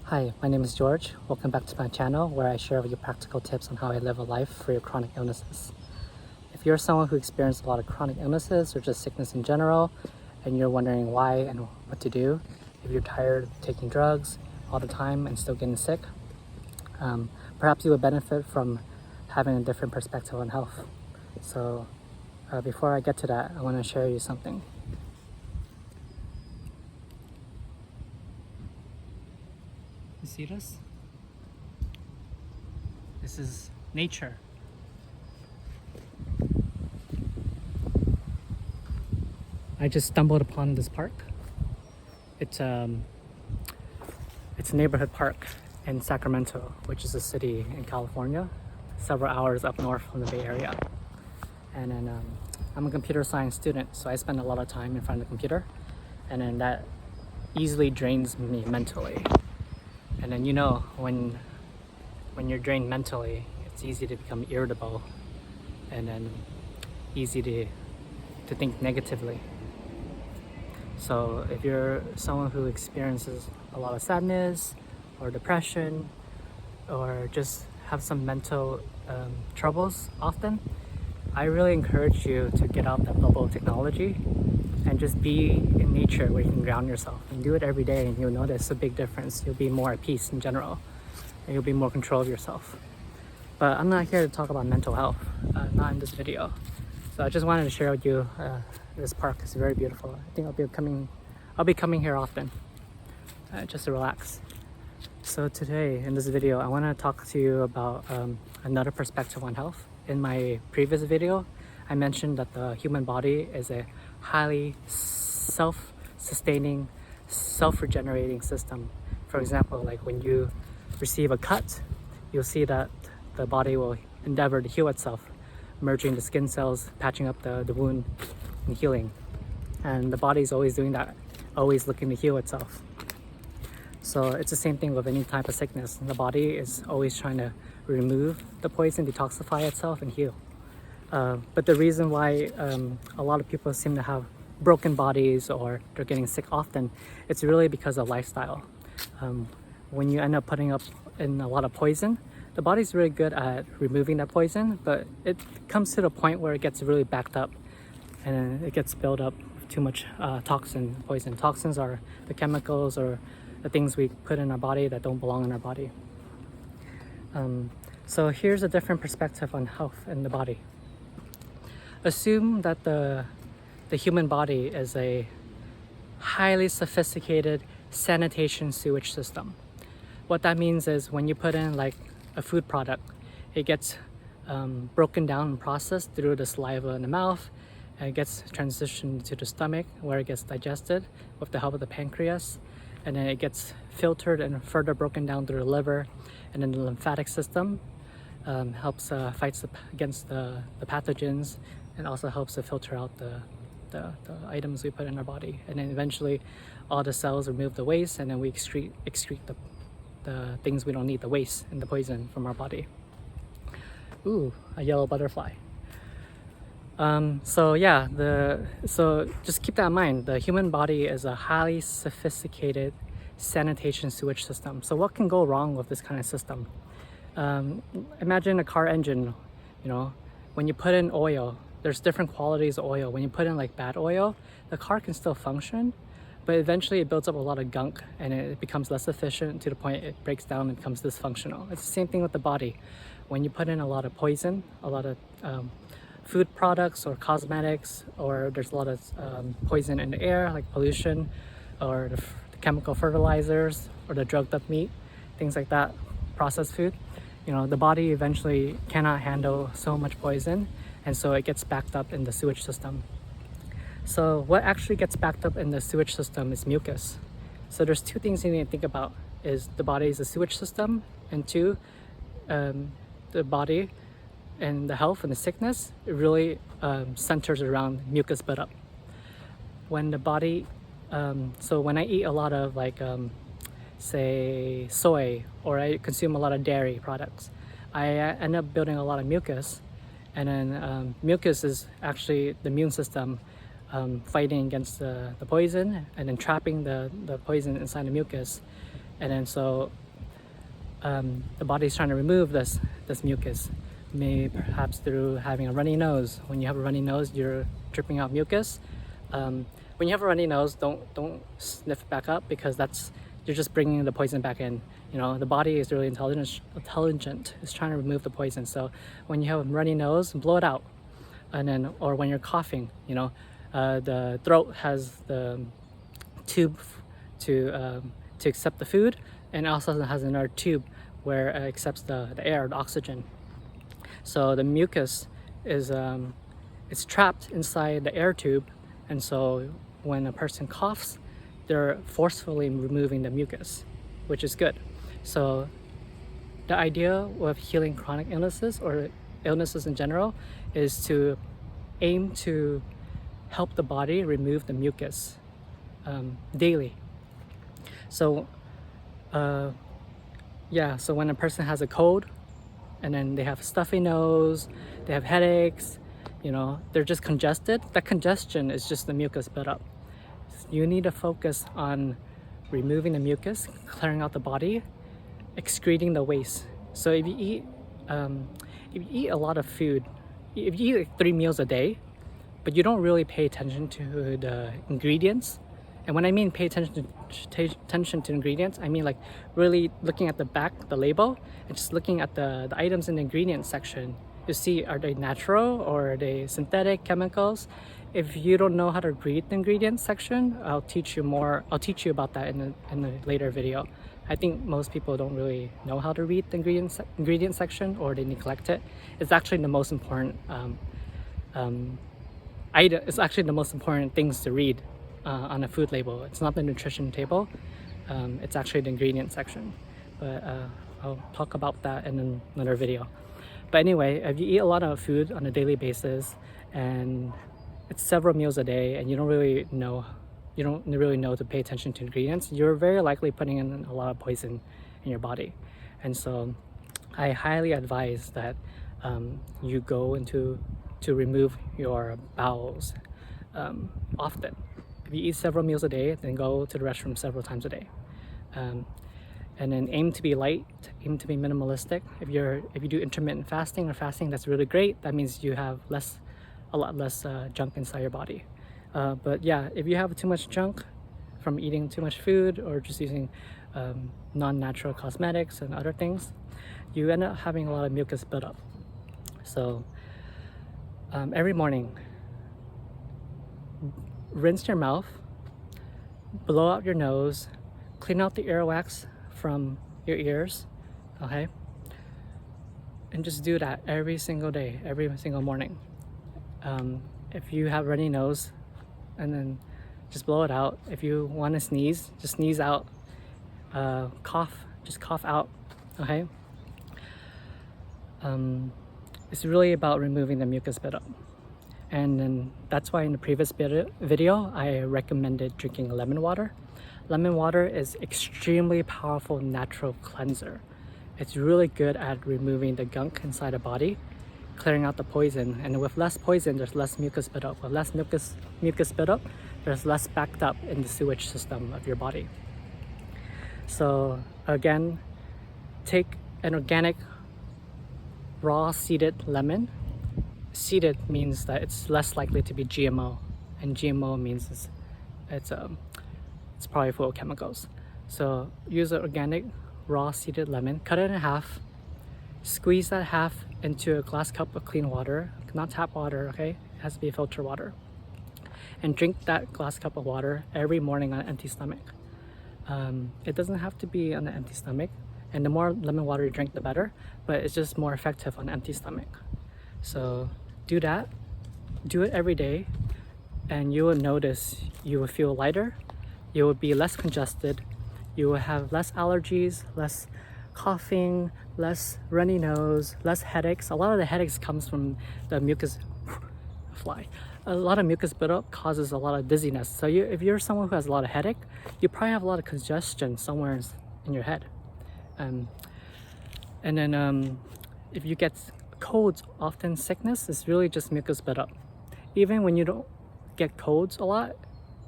Hi, my name is George. Welcome back to my channel where I share with you practical tips on how I live a life free of chronic illnesses. If you're someone who experienced a lot of chronic illnesses or just sickness in general, and you're wondering why and what to do, if you're tired of taking drugs all the time and still getting sick, perhaps you would benefit from having a different perspective on health. So before I get to that, I want to share you something. You see this? This is nature. I just stumbled upon this park. It's a neighborhood park in Sacramento, which is a city in California, several hours up north from the Bay Area. And then I'm a computer science student, so I spend a lot of time in front of the computer, and then that easily drains me mentally. And then when you're drained mentally, it's easy to become irritable and then easy to think negatively. So if you're someone who experiences a lot of sadness or depression or just have some mental troubles often, I really encourage you to get out that bubble of technology and just be in nature where you can ground yourself, and do it every day, and you'll notice a big difference. You'll be more at peace in general, and you'll be more control of yourself. But I'm not here to talk about mental health, not in this video. So I just wanted to share with you this park is very beautiful. I think I'll be coming here often, just to relax. So today in this video, I want to talk to you about another perspective on health. In my previous video, I mentioned that the human body is a highly self-sustaining, self-regenerating system. For example, like when you receive a cut, you'll see that the body will endeavor to heal itself, merging the skin cells, patching up the wound, and healing. And the body is always doing that, always looking to heal itself. So it's the same thing with any type of sickness. The body is always trying to remove the poison, detoxify itself, and heal. But the reason why a lot of people seem to have broken bodies or they're getting sick often, it's really because of lifestyle. When you end up putting up in a lot of poison, the body's really good at removing that poison, but it comes to the point where it gets really backed up and it gets built up with too much poison. Toxins are the chemicals or the things we put in our body that don't belong in our body. So here's a different perspective on health in the body. Assume that the human body is a highly sophisticated sanitation sewage system. What that means is when you put in like a food product, it gets broken down and processed through the saliva in the mouth, and it gets transitioned to the stomach where it gets digested with the help of the pancreas, and then it gets filtered and further broken down through the liver, and then the lymphatic system helps fights against the pathogens, and also helps to filter out the items we put in our body. And then eventually all the cells remove the waste, and then we excrete the things we don't need, the waste and the poison from our body. Ooh, a yellow butterfly. So just keep that in mind. The human body is a highly sophisticated sanitation sewage system. So what can go wrong with this kind of system? Imagine a car engine. When you put in oil, there's different qualities of oil. When you put in like bad oil, the car can still function, but eventually it builds up a lot of gunk and it becomes less efficient to the point it breaks down and becomes dysfunctional. It's the same thing with the body. When you put in a lot of poison, a lot of food products or cosmetics, or there's a lot of poison in the air like pollution, or the chemical fertilizers, or the drugged up meat, things like that, processed food, the body eventually cannot handle so much poison, and so it gets backed up in the sewage system. So what actually gets backed up in the sewage system is mucus. So there's two things you need to think about: is the body is a sewage system, and two, the body and the health and the sickness, it really centers around mucus buildup. When the body, so when I eat a lot of say soy, or I consume a lot of dairy products, I end up building a lot of mucus, and then mucus is actually the immune system fighting against the poison and then trapping the poison inside the mucus. And then so the body's trying to remove this mucus, maybe perhaps through having a runny nose. When you have a runny nose, you're dripping out mucus. When you have a runny nose, don't sniff back up, because you're just bringing the poison back in. The body is really intelligent. It's trying to remove the poison. So when you have a runny nose, blow it out. And then, or when you're coughing, the throat has the tube to accept the food, and also has another tube where it accepts the air, the oxygen. So the mucus is it's trapped inside the air tube, and so when a person coughs, they're forcefully removing the mucus, which is good. So the idea of healing chronic illnesses or illnesses in general is to aim to help the body remove the mucus daily. So so when a person has a cold and then they have a stuffy nose, they have headaches, they're just congested, that congestion is just the mucus buildup. You need to focus on removing the mucus, clearing out the body, excreting the waste. So if you eat a lot of food, if you eat like 3 meals a day, but you don't really pay attention to the ingredients, and when I mean pay attention to ingredients, I mean like really looking at the back, the label, and just looking at the items in the ingredients section to see, are they natural or are they synthetic chemicals? If you don't know how to read the ingredients section, I'll teach you about that in a later video. I think most people don't really know how to read the ingredient section, or they neglect it. It's actually the most important it's actually the most important things to read on a food label. It's not the nutrition table. It's actually the ingredient section. But I'll talk about that in another video. But anyway, if you eat a lot of food on a daily basis and it's several meals a day, and you don't really know to pay attention to ingredients, you're very likely putting in a lot of poison in your body. And so I highly advise that you go to remove your bowels often. If you eat several meals a day, then go to the restroom several times a day. And then aim to be light, aim to be minimalistic. If you do intermittent fasting or fasting, that's really great. That means you have a lot less junk inside your body. But yeah, if you have too much junk from eating too much food or just using non-natural cosmetics and other things, you end up having a lot of mucus buildup. So every morning, rinse your mouth, blow out your nose, clean out the earwax from your ears, okay? And just do that every single day, every single morning. If you have runny nose, and then just blow it out. If you want to sneeze, just sneeze out. Cough, just cough out, okay? It's really about removing the mucus buildup. And then that's why in the previous video, I recommended drinking lemon water. Lemon water is extremely powerful natural cleanser. It's really good at removing the gunk inside the body, clearing out the poison. And with less poison, there's less mucus buildup. With less mucus buildup, there's less backed up in the sewage system of your body. So again, take an organic raw seeded lemon. Seeded means that it's less likely to be GMO, and GMO means it's probably full of chemicals. So use an organic raw seeded lemon, cut it in half, squeeze that half into a glass cup of clean water, not tap water, okay? It has to be filtered water. And drink that glass cup of water every morning on an empty stomach. It doesn't have to be on an empty stomach, and the more lemon water you drink, the better, but it's just more effective on an empty stomach. So do that, do it every day, and you will notice you will feel lighter, you will be less congested, you will have less allergies, less coughing, less runny nose, less headaches. A lot of the headaches comes from the mucus a lot of mucus buildup causes a lot of dizziness. So if you're someone who has a lot of headache, you probably have a lot of congestion somewhere in your head. And then if you get colds, often sickness is really just mucus buildup. Even when you don't get colds a lot,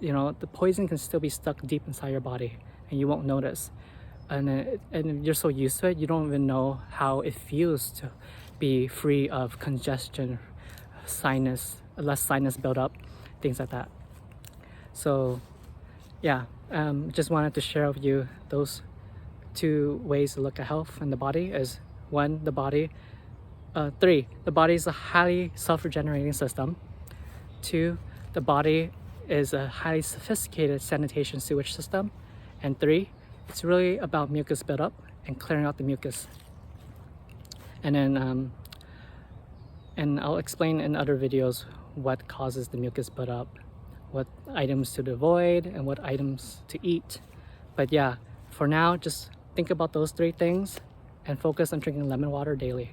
the poison can still be stuck deep inside your body and you won't notice. and you're so used to it, you don't even know how it feels to be free of congestion, less sinus buildup, things like that. So yeah, just wanted to share with you those two ways to look at health in the body. Is one, the body. Three, the body is a highly self-regenerating system. Two, the body is a highly sophisticated sanitation sewage system. And three, it's really about mucus buildup and clearing out the mucus. And then and I'll explain in other videos what causes the mucus buildup, what items to avoid, and what items to eat. But yeah, for now, just think about those three things and focus on drinking lemon water daily.